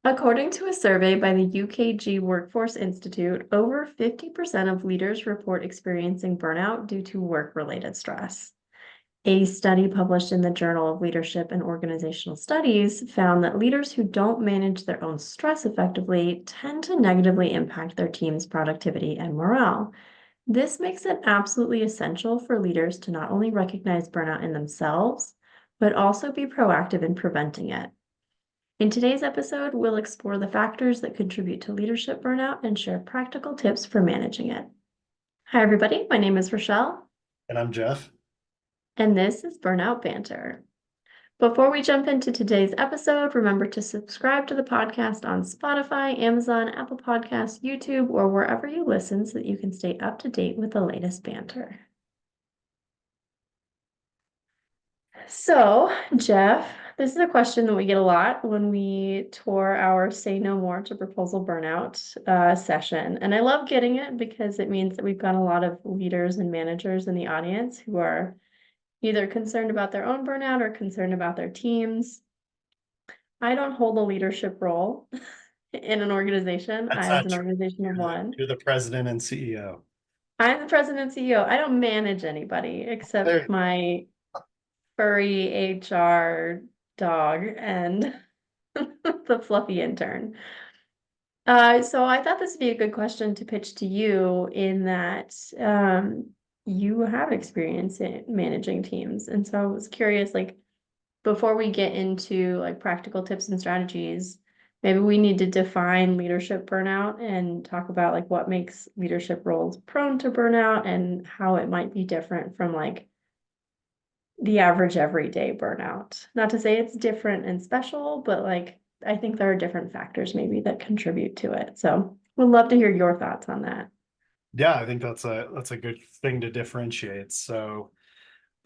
According to a survey by the UKG Workforce Institute, over 50% of leaders report experiencing burnout due to work-related stress. A study published in the Journal of Leadership and Organizational Studies found that leaders who don't manage their own stress effectively tend to negatively impact their team's productivity and morale. This makes it absolutely essential for leaders to not only recognize burnout in themselves, but also be proactive in preventing it. In today's episode, we'll explore the factors that contribute to leadership burnout and share practical tips for managing it. Hi, everybody. My name is Rochelle. And I'm Jeff. And this is Burnout Banter. Before we jump into today's episode, remember to subscribe to the podcast on Spotify, Amazon, Apple Podcasts, YouTube, or wherever you listen so that you can stay up to date with the latest banter. So, Jeff, this is a question that we get a lot when we tour our Say No More to Proposal Burnout session. And I love getting it because it means that we've got a lot of leaders and managers in the audience who are either concerned about their own burnout or concerned about their teams. I don't hold a leadership role in an organization. That's I was not an true. organization of You're the, one. you're the president and CEO. I'm the president and CEO. I don't manage anybody except There, my furry HR dog and the fluffy intern. So I thought this would be a good question to pitch to you in that you have experience in managing teams. And so I was curious, like, before we get into like practical tips and strategies, maybe we need to define leadership burnout and talk about like what makes leadership roles prone to burnout and how it might be different from like the average everyday burnout. Not to say it's different and special, but like I think there are different factors maybe that contribute to it. So we'd love to hear your thoughts on that. yeah, I think that's a good thing to differentiate. So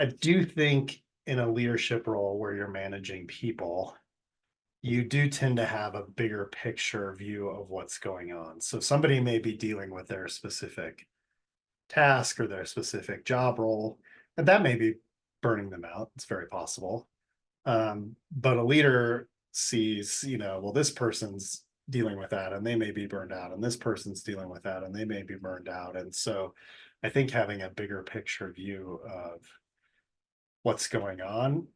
I do think in a leadership role where you're managing people, you do tend to have a bigger picture view of what's going on. So somebody may be dealing with their specific task or their specific job role, and that may be burning them out. It's very possible. But a leader sees, well, this person's dealing with that and they may be burned out, and this person's dealing with that and they may be burned out. And so I think having a bigger picture view of what's going on,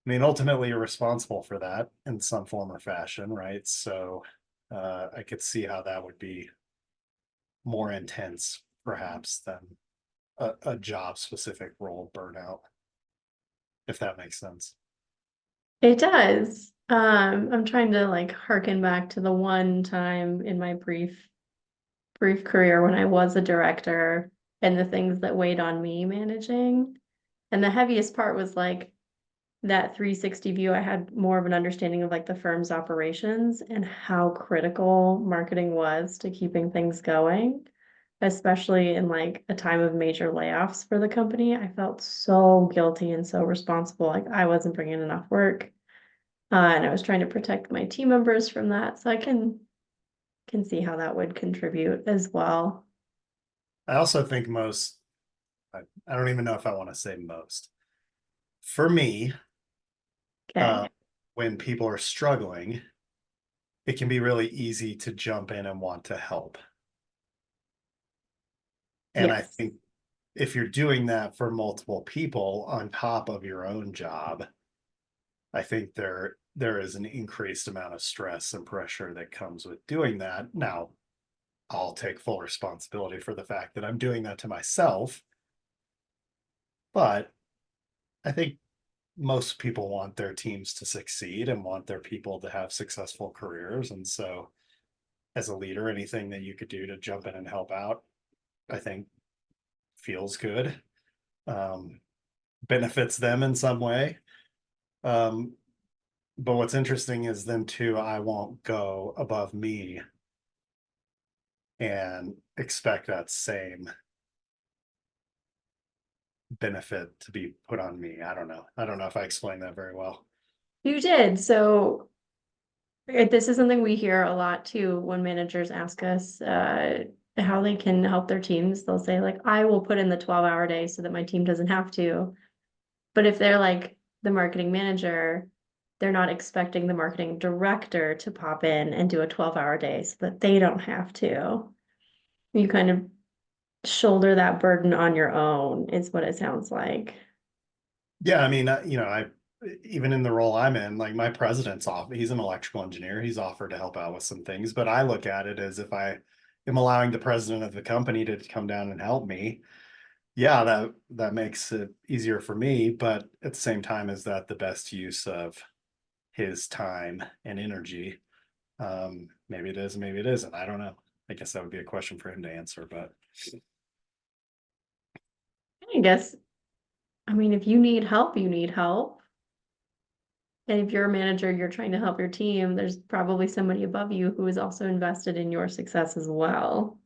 I mean, ultimately you're responsible for that in some form or fashion, right? So I could see how that would be more intense, perhaps, than a job specific role burnout, if that makes sense. It does. I'm trying to like harken back to the one time in my brief career when I was a director and the things that weighed on me managing. And the heaviest part was like that 360 view. I had more of an understanding of like the firm's operations and how critical marketing was to keeping things going, especially in like a time of major layoffs for the company. I felt so guilty and so responsible. Like I wasn't bringing enough work. And I was trying to protect my team members from that. So I can see how that would contribute as well. I also think I don't even know if I want to say most. For me, Okay. when people are struggling, it can be really easy to jump in and want to help. And I Yes. think if you're doing that for multiple people on top of your own job, I think there is an increased amount of stress and pressure that comes with doing that. Now, I'll take full responsibility for the fact that I'm doing that to myself, but I think most people want their teams to succeed and want their people to have successful careers. And so, as a leader, anything that you could do to jump in and help out, I think feels good, um, benefits them in some way. Um, but what's interesting is then, too, I won't go above me and expect that same benefit to be put on me. I don't know. I don't know if I explained that very well. You did. So this is something we hear a lot too when managers ask us how they can help their teams. They'll say like, I will put in the 12-hour day so that my team doesn't have to. But if they're like the marketing manager, they're not expecting the marketing director to pop in and do a 12-hour day so that they don't have to. You kind of shoulder that burden on your own, is what it sounds like. Yeah, I mean, I even in the role I'm in, like my president's off, he's an electrical engineer. He's offered to help out with some things, but I look at it as if I am allowing the president of the company to come down and help me. Yeah, that makes it easier for me, but at the same time, is that the best use of his time and energy? Maybe it is, maybe it isn't. I don't know. I guess that would be a question for him to answer, but I guess, I mean, if you need help, you need help. And if you're a manager, you're trying to help your team, there's probably somebody above you who is also invested in your success as well.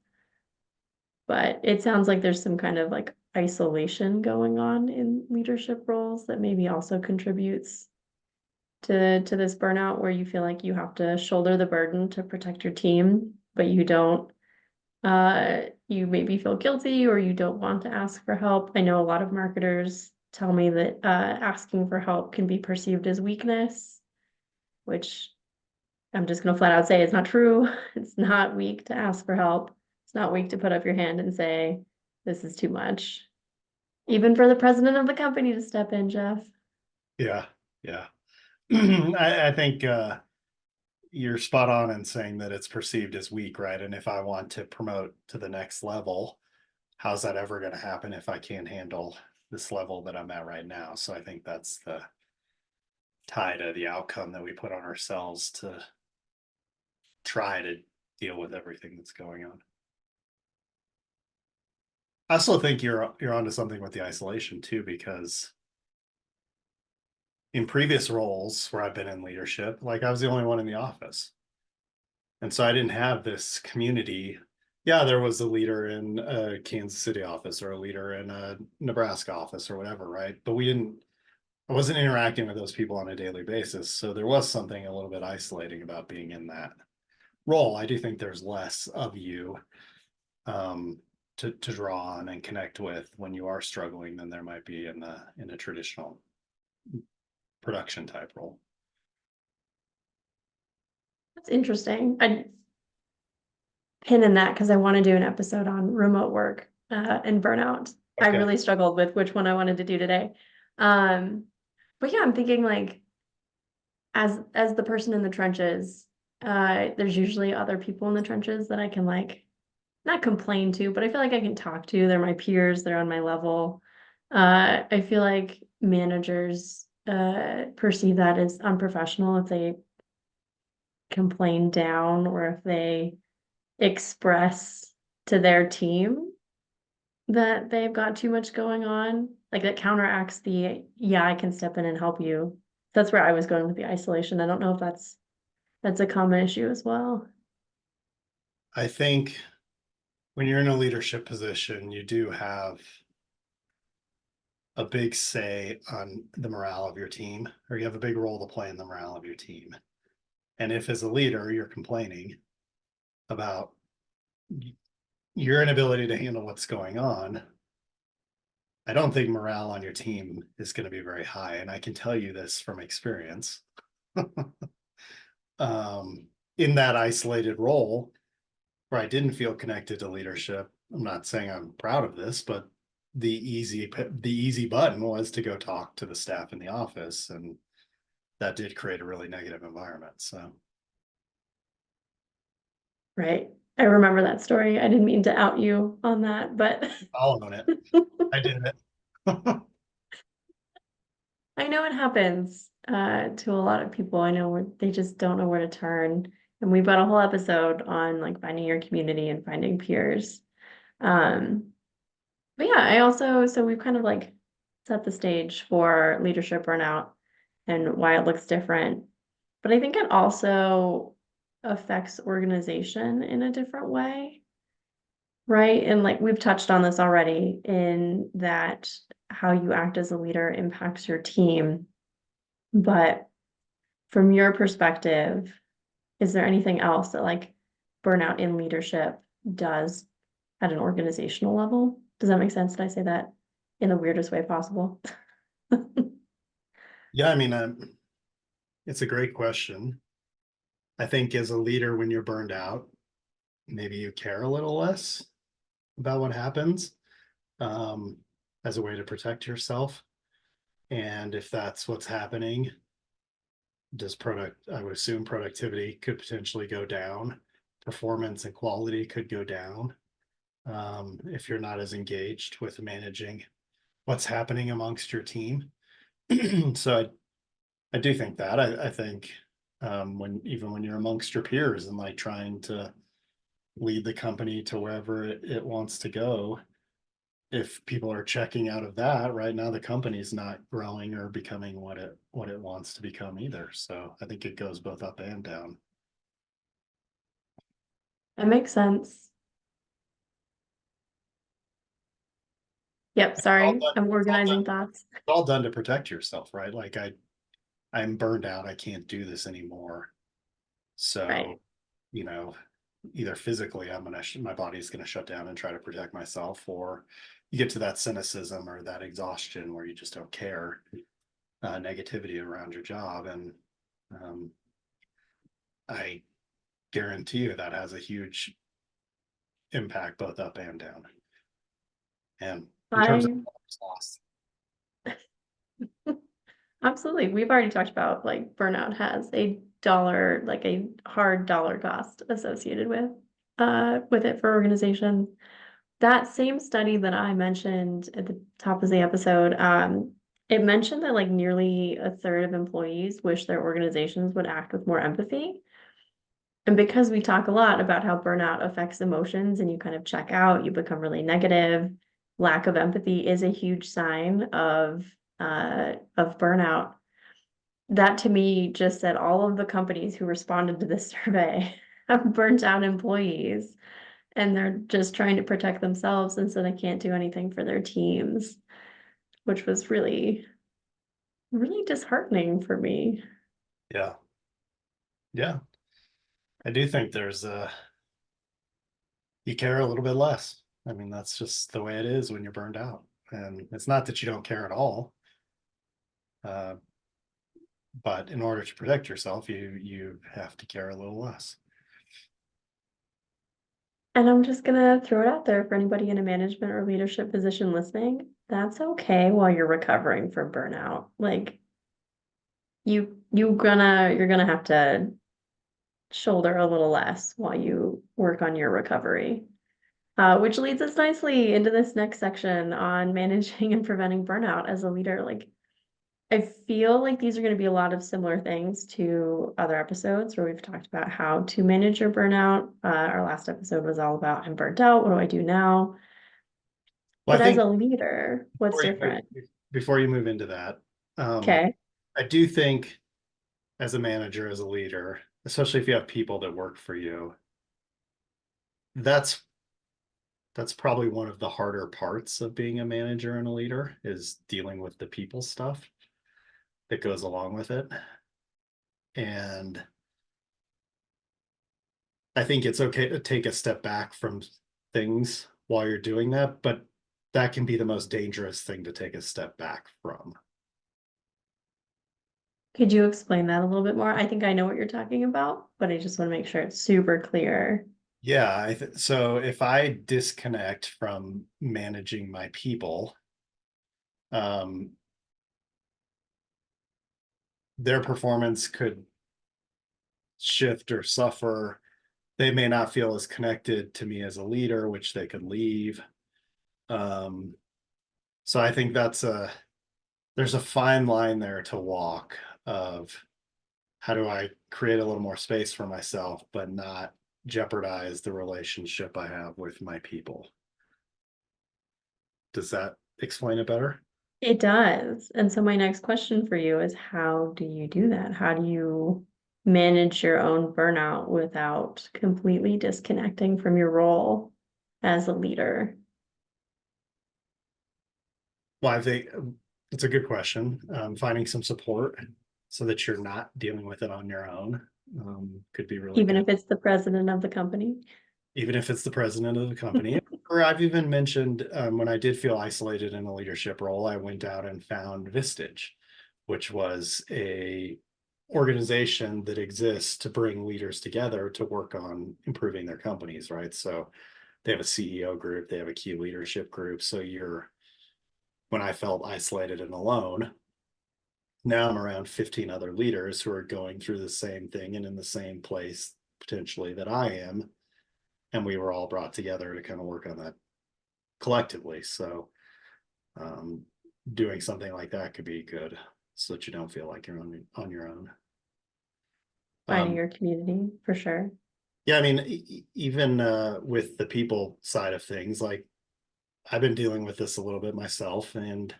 But it sounds like there's some kind of like isolation going on in leadership roles that maybe also contributes to this burnout where you feel like you have to shoulder the burden to protect your team, but you don't you maybe feel guilty or you don't want to ask for help. I know a lot of marketers tell me that asking for help can be perceived as weakness, which I'm just gonna flat out say it's not true. It's not weak to ask for help. It's not weak to put up your hand and say, this is too much. Even for the president of the company to step in, Jeff. yeah, yeah. I think you're spot on in saying that it's perceived as weak, right? And if I want to promote to the next level, how's that ever going to happen if I can't handle this level that I'm at right now? So I think that's the tie to the outcome that we put on ourselves to try to deal with everything that's going on. I also think you're onto something with the isolation too, because in previous roles where I've been in leadership, like I was the only one in the office. And so I didn't have this community. Yeah, there was a leader in a Kansas City office or a leader in a Nebraska office or whatever, right? But I wasn't interacting with those people on a daily basis. So there was something a little bit isolating about being in that role. I do think there's less of you to draw on and connect with when you are struggling than there might be in a traditional production type role. That's interesting. I pin in that because I want to do an episode on remote work and burnout. I Okay. really struggled with which one I wanted to do today. Um, but yeah, I'm thinking like as the person in the trenches, there's usually other people in the trenches that I can like not complain to, but I feel like I can talk to. They're my peers, they're on my level. I feel like managers perceive that as unprofessional if they complain down or if they express to their team that they've got too much going on. Like that counteracts the, yeah, I can step in and help you. That's where I was going with the isolation. I don't know if that's a common issue as well. I think when you're in a leadership position, you do have a big say on the morale of your team, or you have a big role to play in the morale of your team. And if as a leader, you're complaining about your inability to handle what's going on, I don't think morale on your team is going to be very high. And I can tell you this from experience. In that isolated role where I didn't feel connected to leadership, I'm not saying I'm proud of this, but the easy button was to go talk to the staff in the office, and that did create a really negative environment. So Right. I remember that story. I didn't mean to out you on that, but I'll own it. I did it. I know it happens to a lot of people. I know where they just don't know where to turn. And we've got a whole episode on like finding your community and finding peers. Um, but yeah, I also, so we've kind of like set the stage for leadership burnout and why it looks different. But I think it also affects organization in a different way. Right. And like we've touched on this already in that how you act as a leader impacts your team. But from your perspective, is there anything else that like burnout in leadership does at an organizational level? Does that make sense? Did I say that in the weirdest way possible? Yeah, I mean, it's a great question. I think as a leader, when you're burned out, maybe you care a little less about what happens, um, as a way to protect yourself. And if that's what's happening, I would assume productivity could potentially go down, performance and quality could go down, if you're not as engaged with managing what's happening amongst your team. So I do think that I think, when even when you're amongst your peers and like trying to lead the company to wherever it wants to go, if people are checking out of that right now, the company's not growing or becoming what it wants to become either. So I think it goes both up and down. That makes sense. Yep, All sorry, done, I'm it's all done, organizing thoughts. it's all done to protect yourself, right? Like I'm burned out. I can't do this anymore. Right. So, you know, either physically my body's gonna shut down and try to protect myself, or you get to that cynicism or that exhaustion where you just don't care, negativity around your job. And um, I guarantee you that has a huge impact both up and down. And in terms of I loss, absolutely. We've already talked about like burnout has a dollar, like a hard dollar cost associated with it for organizations. That same study that I mentioned at the top of the episode, it mentioned that like nearly a third of employees wish their organizations would act with more empathy. And because we talk a lot about how burnout affects emotions and you kind of check out, you become really negative, lack of empathy is a huge sign of burnout. That to me just said all of the companies who responded to this survey have burnt out employees and they're just trying to protect themselves and so they can't do anything for their teams, which was really, really disheartening for me. yeah, yeah, I do think you care a little bit less. I mean, that's just the way it is when you're burned out. And it's not that you don't care at all, uh, but in order to protect yourself, you have to care a little less. And I'm just gonna throw it out there for anybody in a management or leadership position listening. That's okay while you're recovering from burnout. Like you're gonna have to shoulder a little less while you work on your recovery. Which leads us nicely into this next section on managing and preventing burnout as a leader. Like I feel like these are going to be a lot of similar things to other episodes where we've talked about how to manage your burnout. Our last episode was all about I'm burnt out. What do I do now? Well, But I as think a leader, what's before you different? before you move into that, Okay. I do think as a manager, as a leader, especially if you have people that work for you, that's that's probably one of the harder parts of being a manager and a leader is dealing with the people stuff that goes along with it. And I think it's okay to take a step back from things while you're doing that, but that can be the most dangerous thing to take a step back from. Could you explain that a little bit more? I think I know what you're talking about, but I just want to make sure it's super clear. Yeah, so if I disconnect from managing my people, um, their performance could shift or suffer. They may not feel as connected to me as a leader, which they could leave. Um, so I think there's a fine line there to walk of how do I create a little more space for myself, but not jeopardize the relationship I have with my people. Does that explain it better? It does. And so my next question for you is how do you do that? How do you manage your own burnout without completely disconnecting from your role as a leader? Well, I think it's a good question. Finding some support so that you're not dealing with it on your own, could be really Even good. if it's the president of the company? Even if it's the president of the company. Or I've even mentioned, when I did feel isolated in a leadership role, I went out and found Vistage, which was a organization that exists to bring leaders together to work on improving their companies, right? So they have a CEO group, they have a key leadership group. So when I felt isolated and alone, now I'm around 15 other leaders who are going through the same thing and in the same place potentially that I am. And we were all brought together to kind of work on that collectively. So um, doing something like that could be good so that you don't feel like you're on your own. Finding Um, your community for sure. yeah, I mean, even with the people side of things, like I've been dealing with this a little bit myself. And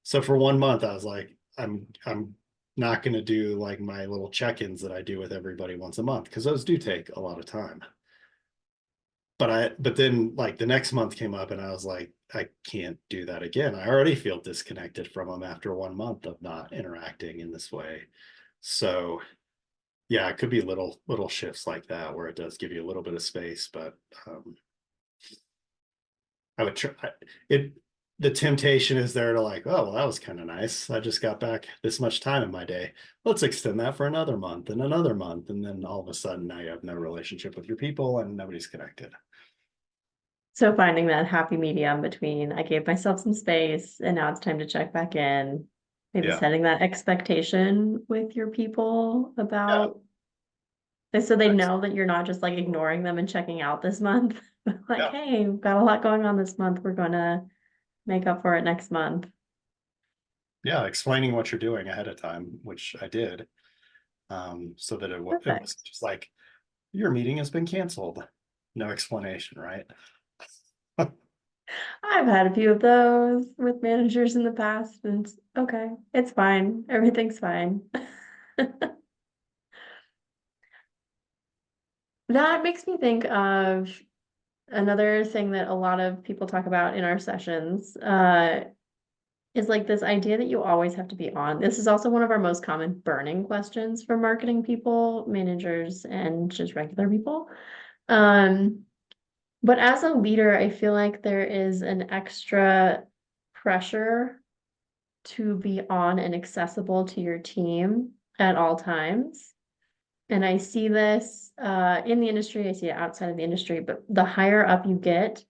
so for 1 month, I was like, I'm not going to do like my little check-ins that I do with everybody once a month because those do take a lot of time. But then like the next month came up and I was like, I can't do that again. I already feel disconnected from them after 1 month of not interacting in this way. So yeah, it could be little shifts like that where it does give you a little bit of space, but I would try it. The temptation is there to like, oh, well, that was kind of nice. I just got back this much time in my day. Let's extend that for another month and another month. And then all of a sudden now you have no relationship with your people and nobody's connected. So finding that happy medium between I gave myself some space and now it's time to check back in. Maybe Yeah. setting that expectation with your people Yeah. about, and so they know that you're not just like ignoring them and checking out this month. Like, Yeah. hey, we've got a lot going on this month. We're gonna make up for it next month. Yeah. Explaining what you're doing ahead of time, which I did, so that it was Perfect. just like, your meeting has been canceled. No explanation, right? I've had a few of those with managers in the past, and it's okay, it's fine. Everything's fine. That makes me think of another thing that a lot of people talk about in our sessions, is like this idea that you always have to be on. This is also one of our most common burning questions for marketing people, managers, and just regular people. Um, but as a leader, I feel like there is an extra pressure to be on and accessible to your team at all times. And I see this in the industry, I see it outside of the industry, but the higher up you get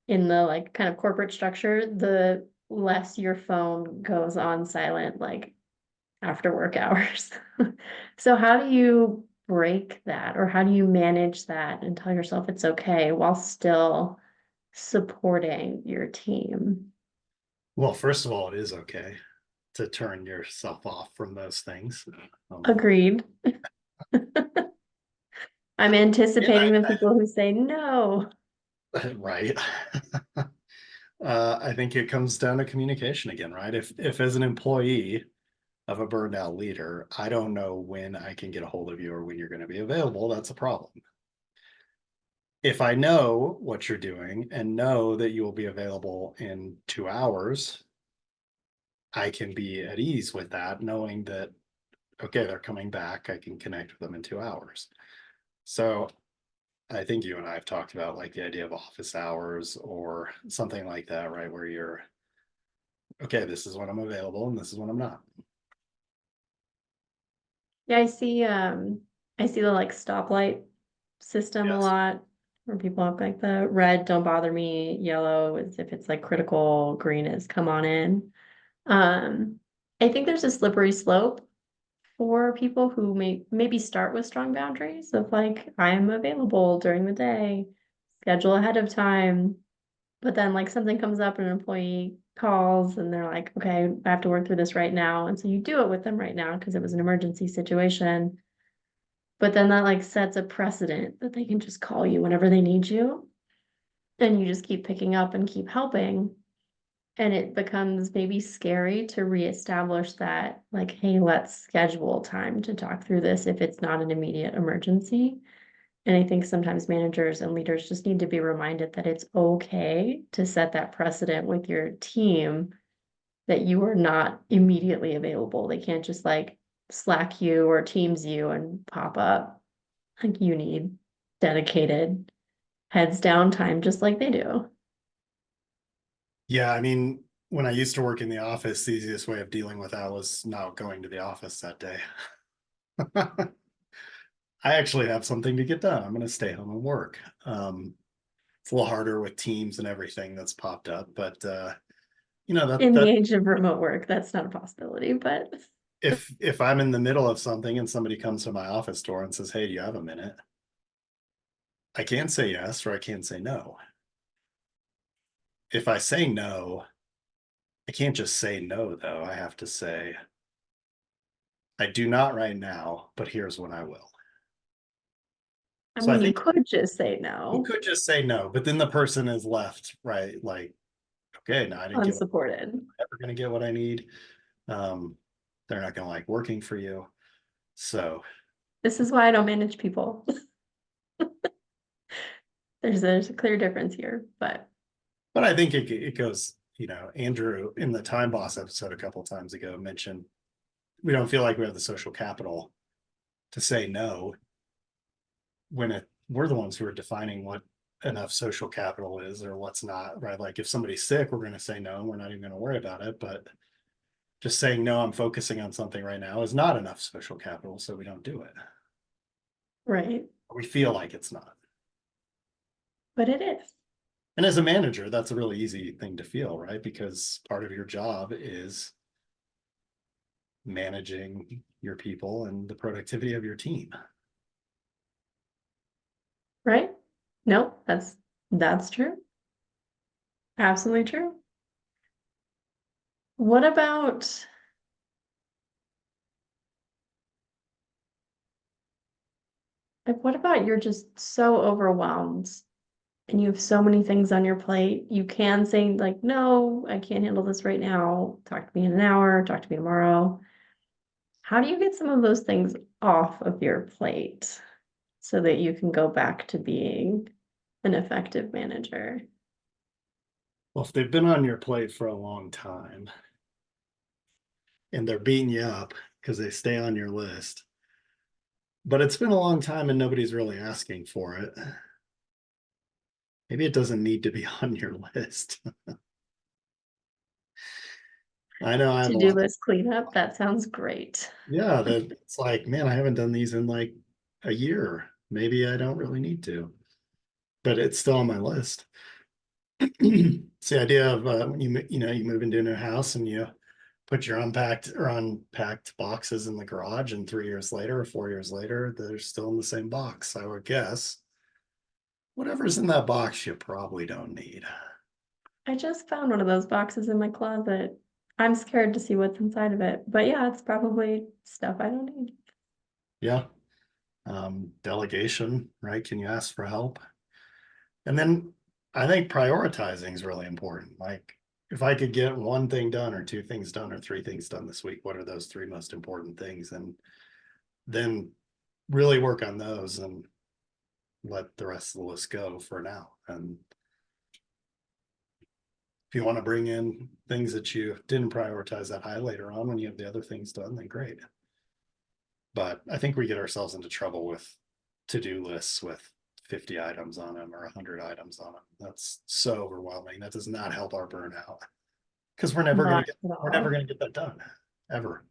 in the like kind of corporate structure, the less your phone goes on silent like after work hours. So how do you break that or how do you manage that and tell yourself it's okay while still supporting your team? Well, first of all, it is okay to turn yourself off from those things. Um, Agreed. I'm yeah, anticipating the people who say no. right. I think it comes down to communication again, right? If as an employee of a burned out leader, I don't know when I can get a hold of you or when you're going to be available, that's a problem. If I know what you're doing and know that you will be available in 2 hours, I can be at ease with that, knowing that, okay, they're coming back. I can connect with them in 2 hours. So I think you and I have talked about like the idea of office hours or something like that, right? Where you're, okay, this is when I'm available and this is when I'm not. Yeah, I see the like stoplight system a Yes. lot where people have like the red, don't bother me, yellow is if it's like critical, green is come on in. Um, I think there's a slippery slope for people who maybe start with strong boundaries of like, I'm available during the day, schedule ahead of time. But then like something comes up and an employee calls and they're like, okay, I have to work through this right now. And so you do it with them right now because it was an emergency situation. But then that like sets a precedent that they can just call you whenever they need you. And you just keep picking up and keep helping. And it becomes maybe scary to reestablish that, like, hey, let's schedule time to talk through this if it's not an immediate emergency. And I think sometimes managers and leaders just need to be reminded that it's okay to set that precedent with your team that you are not immediately available. They can't just like Slack you or Teams you and pop up. Like you need dedicated heads down time just like they do. Yeah. I mean, when I used to work in the office, the easiest way of dealing with that was not going to the office that day. I actually have something to get done. I'm going to stay home and work. It's a little harder with teams and everything that's popped up, but In the that age of remote work, that's not a possibility, but if I'm in the middle of something and somebody comes to my office door and says, "Hey, do you have a minute?" I can say yes or I can say no. If I say no, I can't just say no though. I have to say I do not right now, but here's when I will. I So I mean, you think could just say you no, could just say no, but then the person is left, right? Like, okay, no, I didn't get what unsupported. I'm ever going to get what I need. Um, they're not going to like working for you. So, This is why I don't manage people. There's a clear difference here, but but I think it goes, Andrew in the Time Boss episode a couple of times ago mentioned we don't feel like we have the social capital to say no when we're the ones who are defining what enough social capital is or what's not, right? Like if somebody's sick, we're going to say no, we're not even going to worry about it. But just saying no, I'm focusing on something right now is not enough social capital, so we don't do it. right. We feel like it's not. But it is. And as a manager, that's a really easy thing to feel, right? Because part of your job is managing your people and the productivity of your team. Right? No, that's true. Absolutely true. What about what about you're just so overwhelmed and you have so many things on your plate? You can say like, no, I can't handle this right now. Talk to me in an hour, talk to me tomorrow. How do you get some of those things off of your plate so that you can go back to being an effective manager? Well, if they've been on your plate for a long time and they're beating you up because they stay on your list, but it's been a long time and nobody's really asking for it, maybe it doesn't need to be on your list. I know I have a To-do lot. list cleanup, that sounds great. Yeah, that it's like, man, I haven't done these in like a year. Maybe I don't really need to, but it's still on my list. It's the idea of when you move into a new house and you put your unpacked or unpacked boxes in the garage, and 3 years later or 4 years later, they're still in the same box. I would guess whatever's in that box you probably don't need. I just found one of those boxes in my closet. I'm scared to see what's inside of it, but yeah, it's probably stuff I don't need. Yeah. Delegation, right? Can you ask for help? And then I think prioritizing is really important. Like if I could get one thing done or two things done or three things done this week, what are those three most important things? And then really work on those and let the rest of the list go for now. And if you want to bring in things that you didn't prioritize that high later on when you have the other things done, then great. But I think we get ourselves into trouble with to-do lists with 50 items on them or 100 items on them. That's so overwhelming. That does not help our burnout because Not at we're never all. going to get that done ever.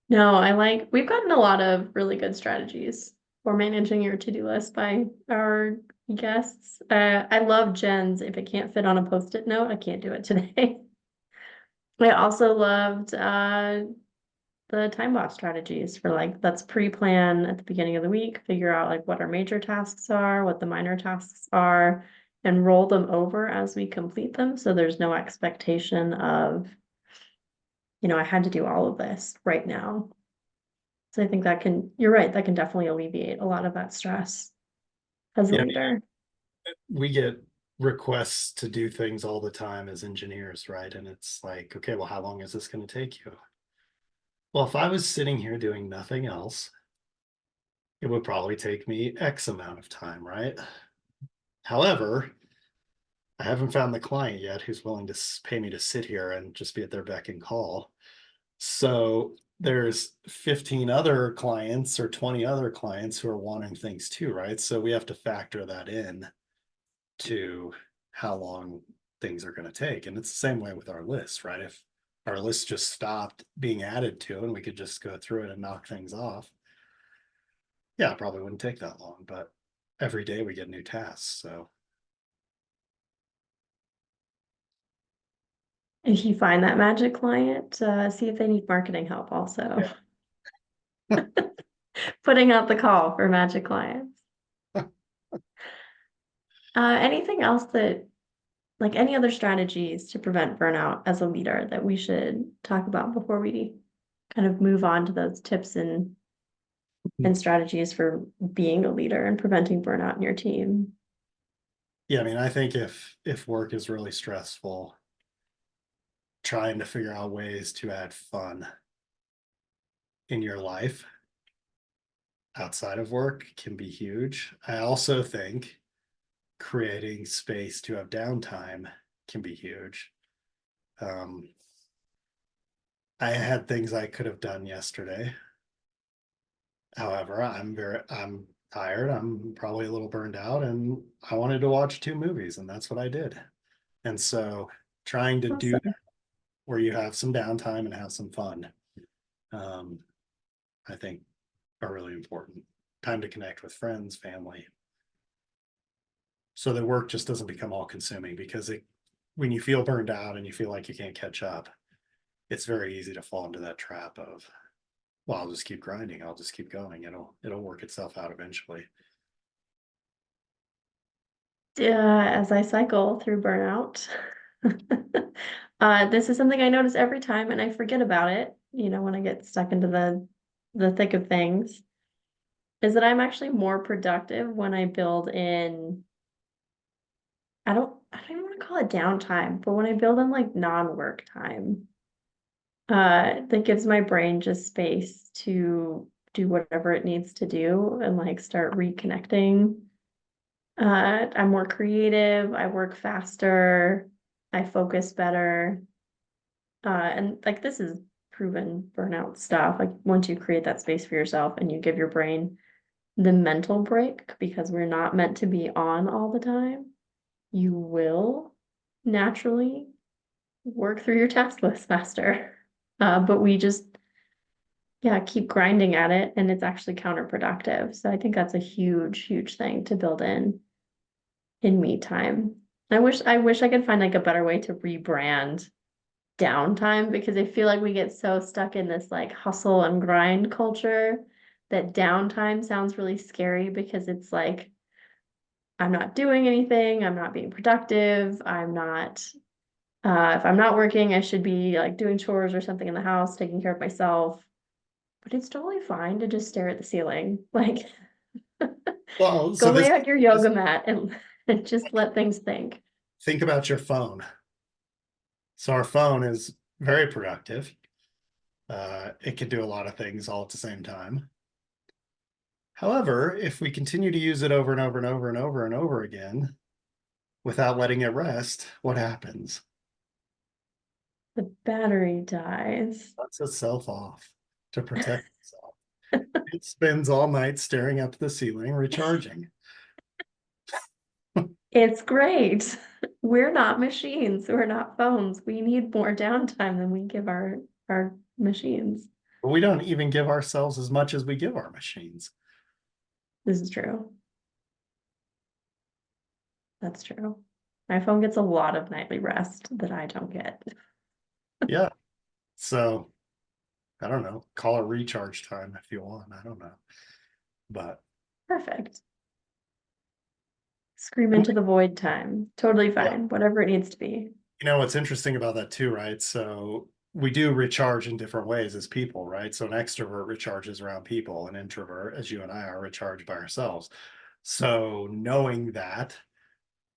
No, we've gotten a lot of really good strategies for managing your to-do list by our guests. I love Jen's, if it can't fit on a post-it note, I can't do it today. I also loved the time box strategies for like, let's pre-plan at the beginning of the week, figure out like what our major tasks are, what the minor tasks are, and roll them over as we complete them. So there's no expectation of, I had to do all of this right now. So I think you're right, that can definitely alleviate a lot of that stress as a Yeah, leader. we get requests to do things all the time as engineers, right? And it's like, okay, well, how long is this going to take you? Well, if I was sitting here doing nothing else, it would probably take me X amount of time, right? However, I haven't found the client yet who's willing to pay me to sit here and just be at their beck and call. So there's 15 other clients or 20 other clients who are wanting things too, right? So we have to factor that in to how long things are going to take. And it's the same way with our list, right? our list just stopped being added to and we could just go through it and knock things off, yeah, it probably wouldn't take that long, but every day we get new tasks. So If you find that magic client, see if they need marketing help also. yeah. Putting out the call for magic clients. Anything else that, like any other strategies to prevent burnout as a leader that we should talk about before we kind of move on to those tips and strategies for being a leader and preventing burnout in your team? Yeah, I mean, I think if work is really stressful, trying to figure out ways to add fun in your life outside of work can be huge. I also think creating space to have downtime can be huge. Um, I had things I could have done yesterday. However, I'm tired. I'm probably a little burned out, and I wanted to watch two movies, and that's what I did. And so, trying to do that Awesome. where you have some downtime and have some fun, um, I think, are really important. Time to connect with friends, family, so that work just doesn't become all consuming. Because when you feel burned out and you feel like you can't catch up, it's very easy to fall into that trap of, well, I'll just keep grinding. I'll just keep going. It'll work itself out eventually. As I cycle through burnout, this is something I notice every time and I forget about it, when I get stuck into the thick of things, is that I'm actually more productive when I build in, I don't want to call it downtime, but when I build in like non-work time, that gives my brain just space to do whatever it needs to do and like start reconnecting. I'm more creative, I work faster, I focus better. And like this is proven burnout stuff. Like once you create that space for yourself and you give your brain the mental break, because we're not meant to be on all the time, you will naturally work through your task list faster. But we just, yeah, keep grinding at it and it's actually counterproductive. So I think that's a huge, huge thing to build in me time. I wish I could find like a better way to rebrand downtime, because I feel like we get so stuck in this like hustle and grind culture that downtime sounds really scary, because it's like I'm not doing anything, I'm not being productive, I'm not if I'm not working, I should be like doing chores or something in the house, taking care of myself. But it's totally fine to just stare at the ceiling. Like Well, go so lay out your yoga this mat and just let things think. think about your phone. So our phone is very productive. It can do a lot of things all at the same time. However, if we continue to use it over and over and over and over and over again without letting it rest, what happens? The battery dies. It shuts itself off to protect itself. It spends all night staring up at the ceiling, recharging. It's great. We're not machines. We're not phones. We need more downtime than we give our machines. But we don't even give ourselves as much as we give our machines. This is true. That's true. My phone gets a lot of nightly rest that I don't get. Yeah. So I don't know. Call it recharge time if you want. I don't know. But Perfect. Scream into the void time. Totally yeah, fine. Whatever it needs to be. what's interesting about that too, right? So we do recharge in different ways as people, right? So an extrovert recharges around people, an introvert, as you and I are, recharged by ourselves. So knowing that,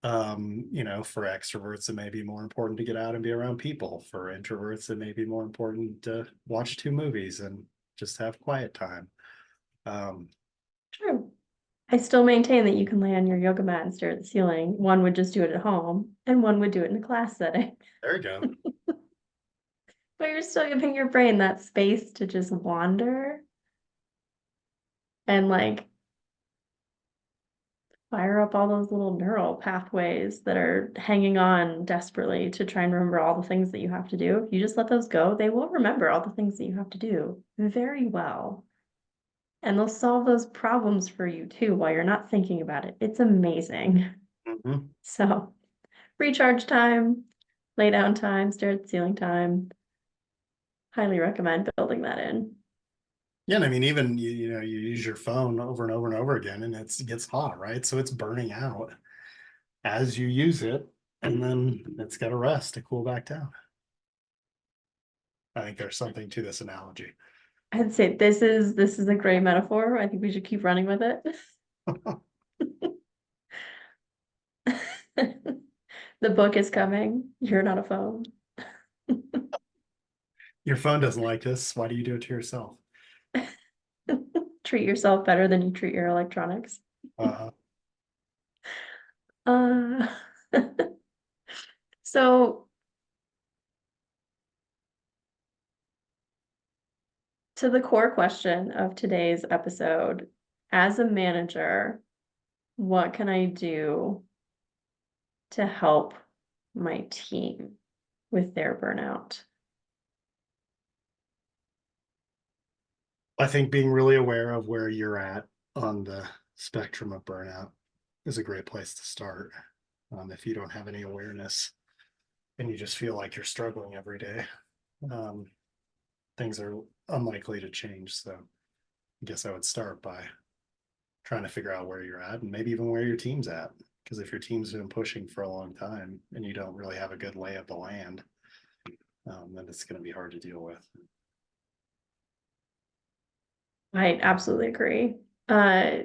for extroverts, it may be more important to get out and be around people. For introverts, it may be more important to watch two movies and just have quiet time. Um, True. I still maintain that you can lay on your yoga mat and stare at the ceiling. One would just do it at home, and one would do it in a class setting. there you go. But you're still giving your brain that space to just wander and like fire up all those little neural pathways that are hanging on desperately to try and remember all the things that you have to do. If you just let those go, they will remember all the things that you have to do very well. And they'll solve those problems for you too while you're not thinking about it. It's amazing. Mhm. So, recharge time, lay down time, stare at the ceiling time. Highly recommend building that in. Yeah, and I mean, even you know, you use your phone over and over and over again, and it gets hot, right? So it's burning out as you use it, and then it's got to rest to cool back down. I think there's something to this analogy. I'd say this is a great metaphor. I think we should keep running with it. The book is coming. You're not a phone. Your phone doesn't like this. Why do you do it to yourself? Treat yourself better than you treat your electronics. Uh, Uh, so to the core question of today's episode, as a manager, what can I do to help my team with their burnout? I think being really aware of where you're at on the spectrum of burnout is a great place to start. If you don't have any awareness and you just feel like you're struggling every day, um, things are unlikely to change. So I guess I would start by trying to figure out where you're at and maybe even where your team's at. Because if your team's been pushing for a long time and you don't really have a good lay of the land, then it's going to be hard to deal with. I absolutely agree. Uh,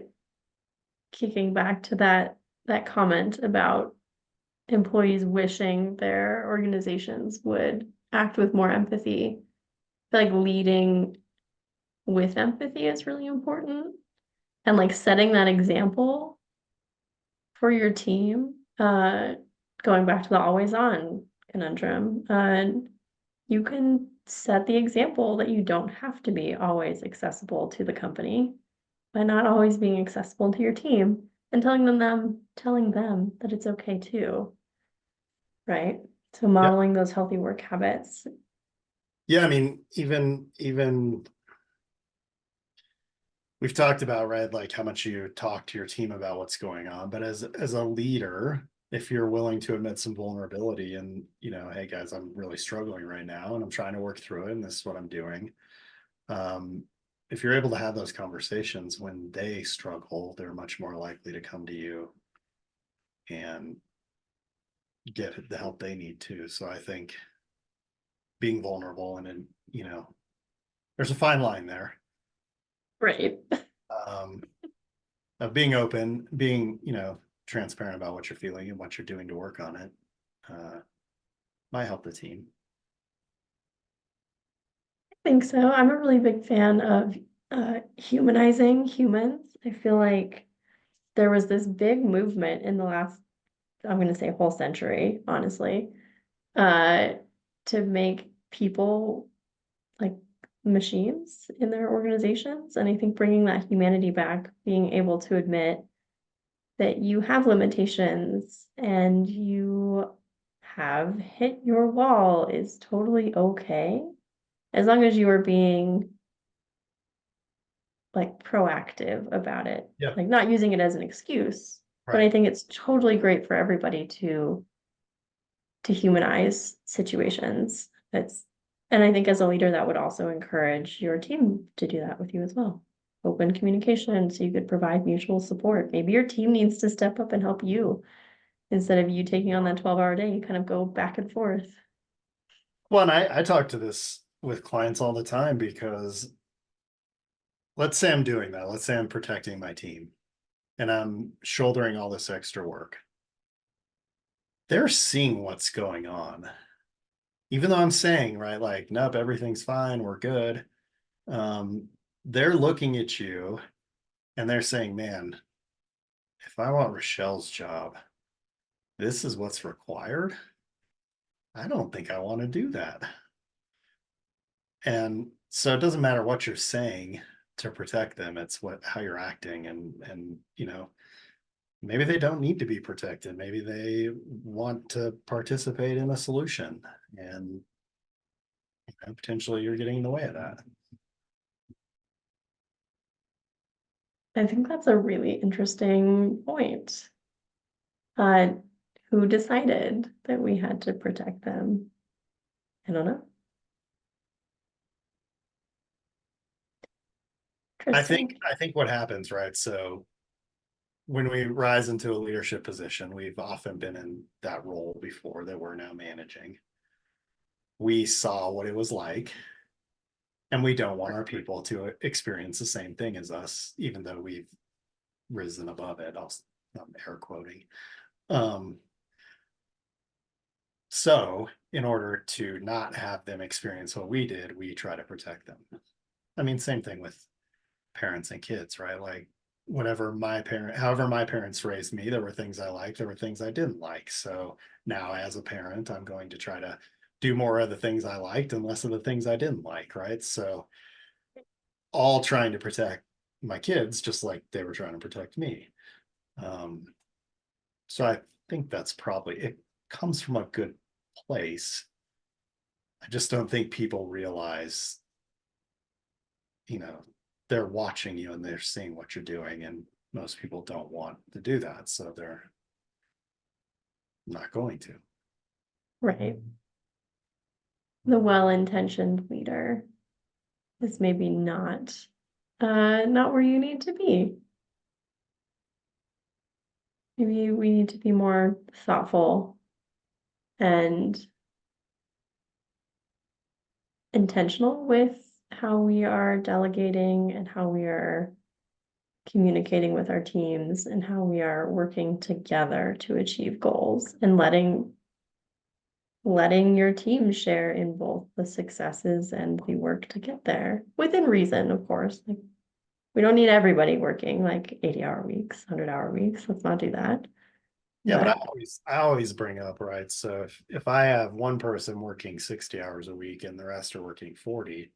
Kicking back to that comment about employees wishing their organizations would act with more empathy. I feel like leading with empathy is really important and like setting that example for your team. Going back to the always on conundrum, you can set the example that you don't have to be always accessible to the company by not always being accessible to your team and telling them that it's okay too, right? So Yeah. modeling those healthy work habits. Yeah. I mean, even we've talked about, right, like how much you talk to your team about what's going on, but as a leader, if you're willing to admit some vulnerability and, you know, hey guys, I'm really struggling right now and I'm trying to work through it and this is what I'm doing. Um, if you're able to have those conversations when they struggle, they're much more likely to come to you and get the help they need too. So I think being vulnerable and you know, there's a fine line there. Right. Um, of being open, being, you know, transparent about what you're feeling and what you're doing to work on it, uh, might help the team. I think so. I'm a really big fan of humanizing humans. I feel like there was this big movement in the last, I'm going to say whole century, honestly, uh, to make people like machines in their organizations. And I think bringing that humanity back, being able to admit that you have limitations and you have hit your wall is totally okay, as long as you are being like proactive about it, Yeah. like not using it as an excuse. But I Right. think it's totally great for everybody to humanize situations. That's and I think as a leader that would also encourage your team to do that with you as well. Open communication so you could provide mutual support. Maybe your team needs to step up and help you instead of you taking on that 12-hour day, you kind of go back and forth. Well, and I talk to this with clients all the time because let's say I'm doing that. Let's say I'm protecting my team and I'm shouldering all this extra work. They're seeing what's going on. Even though I'm saying, right, like, nope, everything's fine, we're good. Um, they're looking at you and they're saying, man, if I want Rochelle's job, this is what's required. I don't think I want to do that. And so it doesn't matter what you're saying to protect them. It's what how you're acting and you know, maybe they don't need to be protected. Maybe they want to participate in a solution, and potentially you're getting in the way of that. I think that's a really interesting point. Uh, who decided that we had to protect them? I don't know. Interesting. I think what happens, right? So when we rise into a leadership position, we've often been in that role before that we're now managing. We saw what it was like, and we don't want our people to experience the same thing as us, even though we've risen above it. I'm air quoting. Um, so in order to not have them experience what we did, we try to protect them. I mean, same thing with parents and kids, right? Like however my parents raised me, there were things I liked, there were things I didn't like. So now as a parent, I'm going to try to do more of the things I liked and less of the things I didn't like, right? So all trying to protect my kids just like they were trying to protect me. Um, so I think that's probably it comes from a good place. I just don't think people realize, you know, they're watching you and they're seeing what you're doing, and most people don't want to do that, so they're not going to. Right. The well-intentioned leader is maybe not where you need to be. Maybe we need to be more thoughtful and intentional with how we are delegating and how we are communicating with our teams and how we are working together to achieve goals, and letting your team share in both the successes and the work to get there within reason, of course. Like, we don't need everybody working like 80-hour weeks, 100-hour weeks. Let's not do that. Yeah, but But I always bring up, right? So if I have one person working 60 hours a week and the rest are working 40,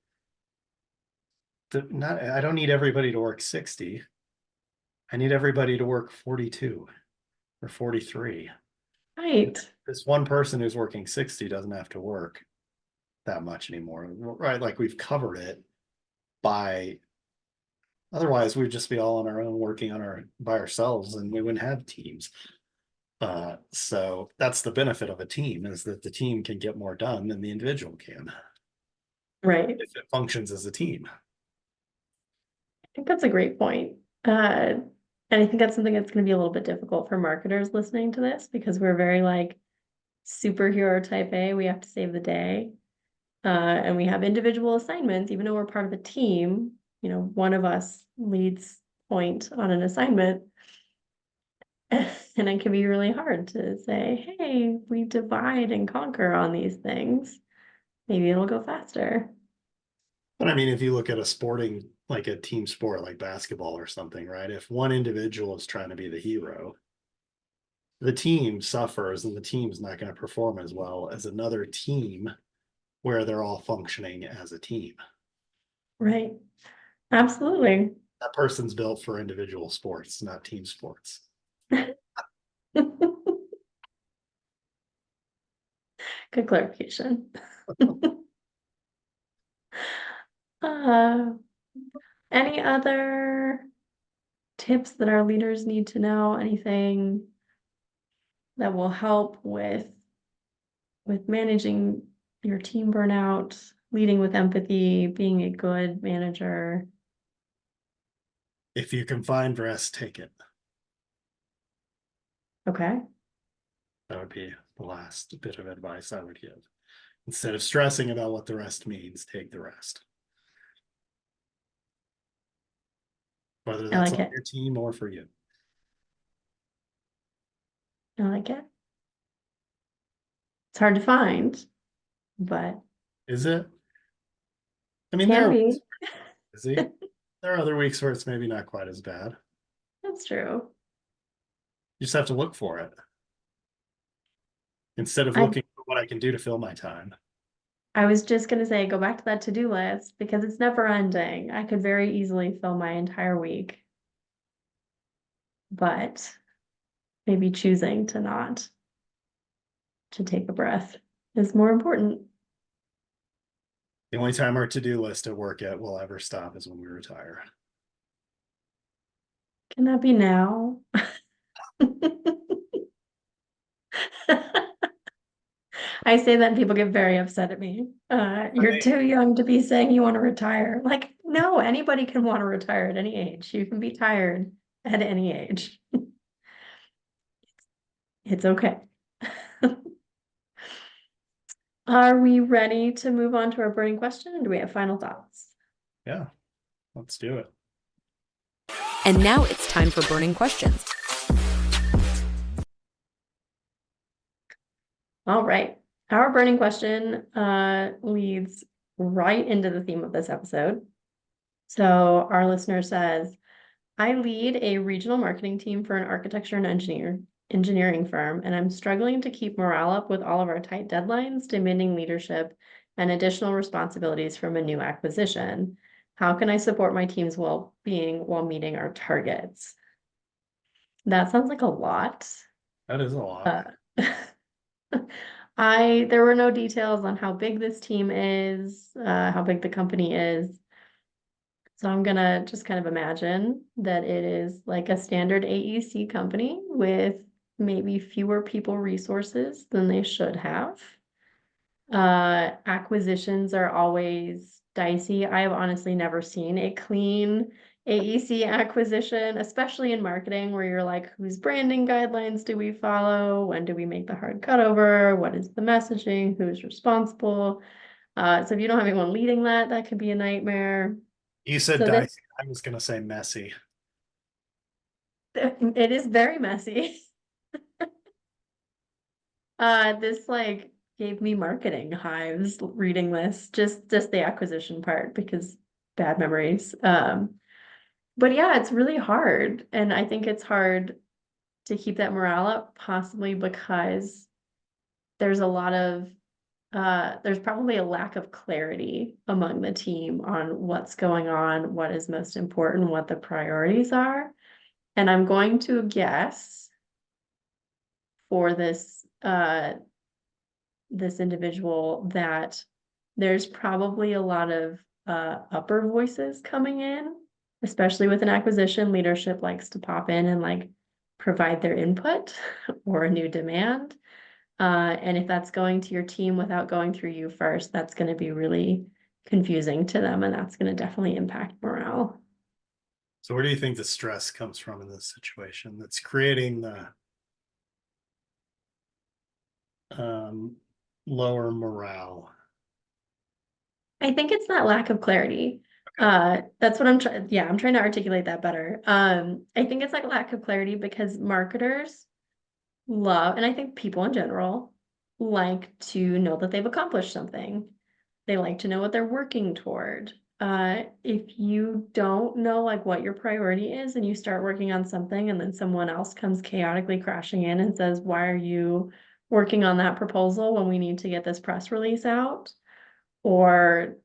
I don't need everybody to work 60. I need everybody to work 42 or 43. right, This one person who's working 60 doesn't have to work that much anymore, right? Like we've covered it by otherwise we'd just be all on our own working on our by ourselves, and we wouldn't have teams. So that's the benefit of a team, is that the team can get more done than the individual can right. if it functions as a team. I think that's a great point. And I think that's something that's going to be a little bit difficult for marketers listening to this, because we're very like superhero type A. We have to save the day. And we have individual assignments, even though we're part of a team, one of us leads point on an assignment. And it can be really hard to say, hey, we divide and conquer on these things. Maybe it'll go faster. But I mean, if you look at a sporting, like a team sport like basketball or something, right? If one individual is trying to be the hero, the team suffers and the team's not going to perform as well as another team where they're all functioning as a team. Right. Absolutely. That person's built for individual sports, not team sports. Good clarification. Uh, any other tips that our leaders need to know? Anything that will help with managing your team burnout, leading with empathy, being a good manager? If you can find rest, take it. Okay. That would be the last bit of advice I would give. Instead of stressing about what the rest means, take the rest. Whether I that's like on it. your team or for you. I like it. It's hard to find, but Is it? I mean, there can are weeks be. busy. There are other weeks where it's maybe not quite as bad. That's true. You just have to look for it instead of I looking for what I can do to fill my time. I was just gonna say, go back to that to-do list because it's never ending. I could very easily fill my entire week, but maybe choosing to not to take a breath is more important. The only time our to-do list at work will ever stop is when we retire. Can that be now? I say that and people get very upset at me. You're too young to be saying you want to retire. Like, no, anybody can want to retire at any age. You can be tired at any age. It's okay. Are we ready to move on to our burning question? Or do we have final thoughts? Yeah, let's do it. And now it's time for burning questions. All right. Our burning question leads right into the theme of this episode. So our listener says, I lead a regional marketing team for an architecture and engineering firm, and I'm struggling to keep morale up with all of our tight deadlines, demanding leadership, and additional responsibilities from a new acquisition. How can I support my team's well-being while meeting our targets? That sounds like a lot. That is a lot. There were no details on how big this team is, how big the company is. So I'm gonna just kind of imagine that it is like a standard AEC company with maybe fewer people resources than they should have. Acquisitions are always dicey. I have honestly never seen a clean AEC acquisition, especially in marketing, where you're like, whose branding guidelines do we follow? When do we make the hard cutover? What is the messaging? Who's responsible? So if you don't have anyone leading that, that could be a nightmare. You said So this dicey. I was going to say messy. it is very messy. This like gave me marketing hives reading this, just the acquisition part because bad memories. But yeah, it's really hard. And I think it's hard to keep that morale up, possibly because there's a lot of there's probably a lack of clarity among the team on what's going on, what is most important, what the priorities are. And I'm going to guess for this individual that there's probably a lot of upper voices coming in, especially with an acquisition. Leadership likes to pop in and like provide their input or a new demand. And if that's going to your team without going through you first, that's going to be really confusing to them, and that's going to definitely impact morale. So where do you think the stress comes from in this situation that's creating the lower morale? I think it's that lack of clarity. That's what I'm trying to articulate that better. I think it's like lack of clarity because marketers love, and I think people in general like to know that they've accomplished something. They like to know what they're working toward. If you don't know like what your priority is and you start working on something and then someone else comes chaotically crashing in and says, why are you working on that proposal when we need to get this press release out? Or,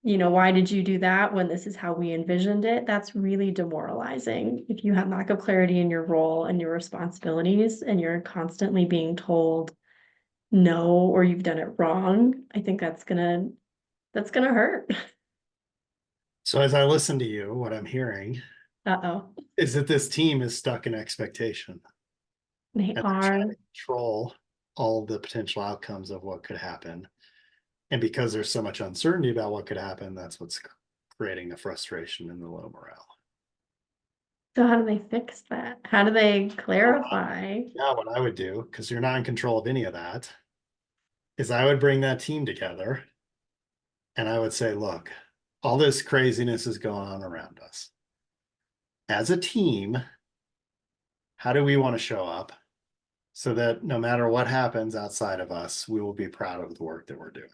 why did you do that when this is how we envisioned it? That's really demoralizing. If you have lack of clarity in your role and your responsibilities and you're constantly being told no or you've done it wrong, I think that's gonna hurt. So as I listen to you, what I'm hearing Uh-oh. is that this team is stuck in expectation They and they're trying are. to control all the potential outcomes of what could happen. And because there's so much uncertainty about what could happen, that's what's creating the frustration and the low morale. So how do they fix that? How do they clarify? Now, what I would do, because you're not in control of any of that, is I would bring that team together and I would say, look, all this craziness is going on around us. As a team, how do we want to show up so that no matter what happens outside of us, we will be proud of the work that we're doing?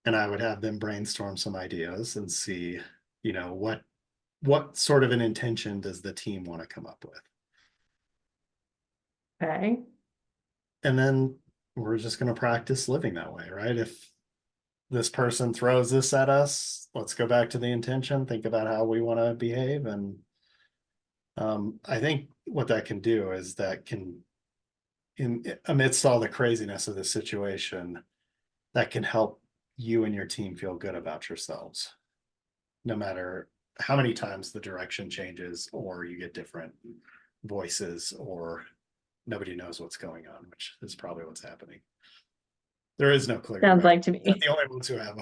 And I would have them brainstorm some ideas and see, what sort of an intention does the team want to come up with? Okay. And then we're just going to practice living that way, right? If this person throws this at us, let's go back to the intention, think about how we want to behave, and I think what that can do is amidst all the craziness of the situation, that can help you and your team feel good about yourselves, no matter how many times the direction changes or you get different voices or nobody knows what's going on, which is probably what's happening. There is no clear Sounds direction. like to We're not me. the only ones who have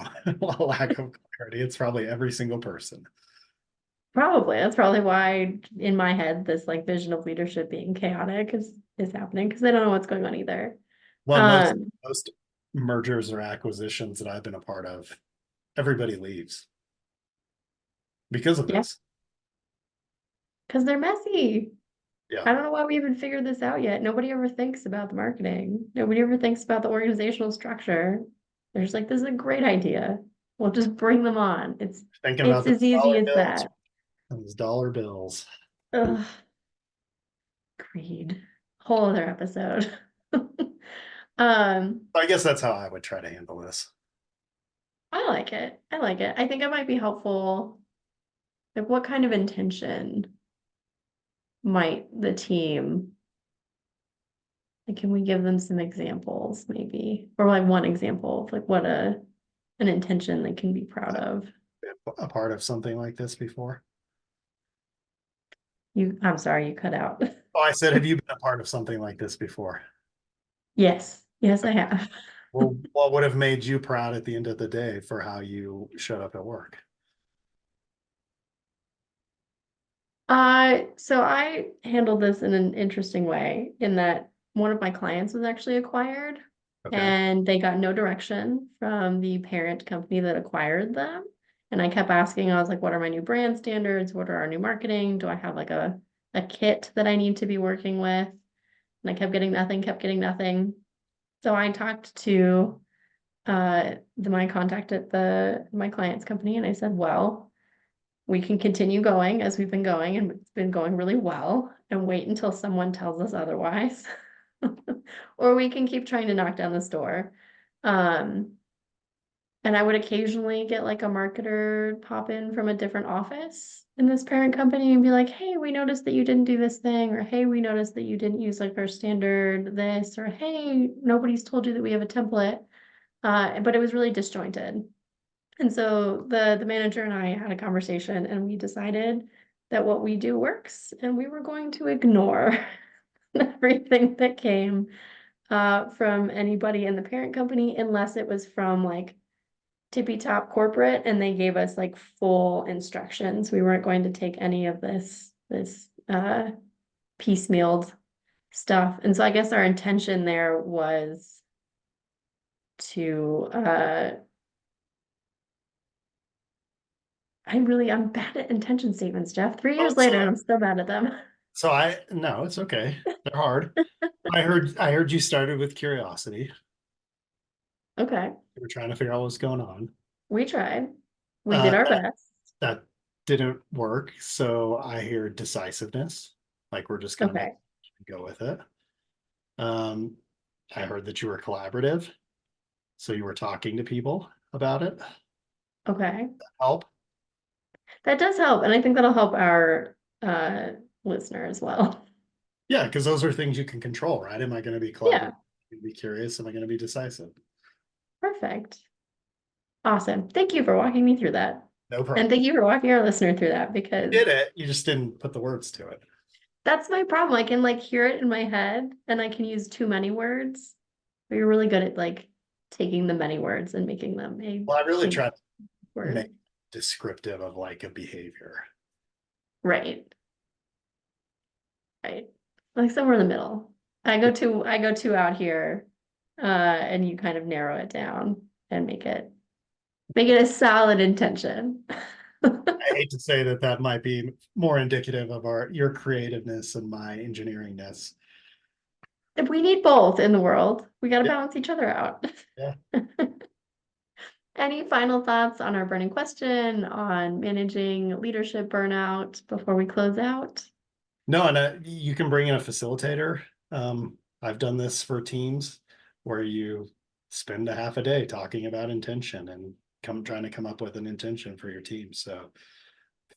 a lack of clarity. It's probably every single person. Probably. That's probably why in my head, this like vision of leadership being chaotic is happening because they don't know what's going on either. Well, Um, most mergers or acquisitions that I've been a part of, everybody leaves because of yeah, this. because they're messy. Yeah. I don't know why we even figured this out yet. Nobody ever thinks about the marketing. Nobody ever thinks about the organizational structure. They're just like, this is a great idea. We'll just bring them on. Thinking It's about as easy as that. those dollar bills. Ugh, greed. Whole other episode. I guess that's how I would try to handle this. I like it. I like it. I think it might be helpful. Like, what kind of intention might the team, like, can we give them some examples maybe? Or like one example of like what an intention they can be proud of. A part of something like this before. I'm sorry, you cut out. Oh, I said, have you been a part of something like this before? Yes, yes, I have. Well, what would have made you proud at the end of the day for how you showed up at work? So I handled this in an interesting way in that one of my clients was actually acquired Okay. and they got no direction from the parent company that acquired them. And I kept asking, I was like, what are my new brand standards? What are our new marketing? Do I have like a kit that I need to be working with? And I kept getting nothing, kept getting nothing. So I talked to my contact at my client's company and I said, well, we can continue going as we've been going and it's been going really well and wait until someone tells us otherwise. Or we can keep trying to knock down this door. Um, and I would occasionally get like a marketer pop in from a different office in this parent company and be like, hey, we noticed that you didn't do this thing, or hey, we noticed that you didn't use like our standard this, or hey, nobody's told you that we have a template. But it was really disjointed. And so the manager and I had a conversation and we decided that what we do works and we were going to ignore everything that came from anybody in the parent company unless it was from like tippy top corporate and they gave us like full instructions. We weren't going to take any of this piecemealed stuff. And so I guess our intention there was to I'm bad at intention statements, Jeff. 3 years Oh, later, and I'm still bad at them. no, it's okay. They're hard. I heard you started with curiosity. Okay, You were trying to figure out what's going on. we tried. We did our That best. that didn't work. So I hear decisiveness. Like we're just gonna make Okay, go with it. Um, I heard that you were collaborative. So you were talking to people about it. okay. Help. That does help, and I think that'll help our listener as well. Yeah, because those are things you can control, right? Am I going to be collaborative? Yeah, Be curious? Am I going to be decisive? perfect. Awesome. Thank you for walking me through that. No And problem. thank you for walking our listener through that You because did it. You just didn't put the words to it. that's my problem. I can like hear it in my head and I can use too many words. But you're really good at like taking the many words and making them a Well, I really single try to word. make descriptive of like a behavior. Right. Right. Like somewhere in the middle. I go to out here, and you kind of narrow it down and make it a solid intention. I hate to say that that might be more indicative of your creativeness and my engineeringness. We need both in the world. We got to Yeah, balance each other out. yeah. Any final thoughts on our burning question on managing leadership burnout before we close out? No, and you can bring in a facilitator. I've done this for teams where you spend a half a day talking about intention and trying to come up with an intention for your team. So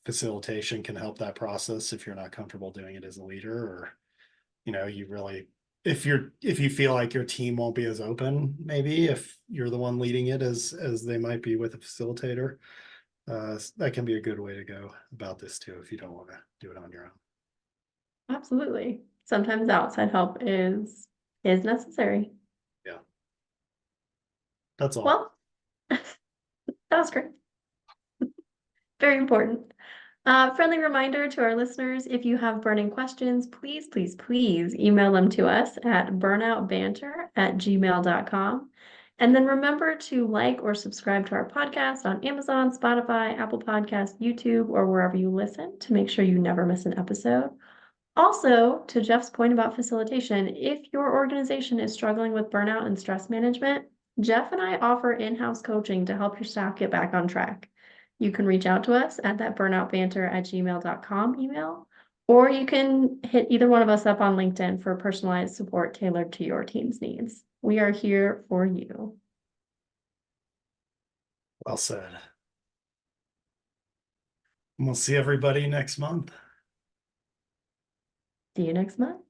facilitation can help that process if you're not comfortable doing it as a leader, or, you really, if you feel like your team won't be as open, maybe if you're the one leading it as they might be with a facilitator, that can be a good way to go about this too, if you don't want to do it on your own. Absolutely. Sometimes outside help is necessary. Yeah. That's all. Well, that was great. Very important. Friendly reminder to our listeners, if you have burning questions, please, please, please email them to us at burnoutbanter@gmail.com. And then remember to like or subscribe to our podcast on Amazon, Spotify, Apple Podcasts, YouTube, or wherever you listen to make sure you never miss an episode. Also, to Jeff's point about facilitation, if your organization is struggling with burnout and stress management, Jeff and I offer in-house coaching to help your staff get back on track. You can reach out to us at that burnoutbanter@gmail.com email, or you can hit either one of us up on LinkedIn for personalized support tailored to your team's needs. We are here for you. Well said. And we'll see everybody next month. See you next month.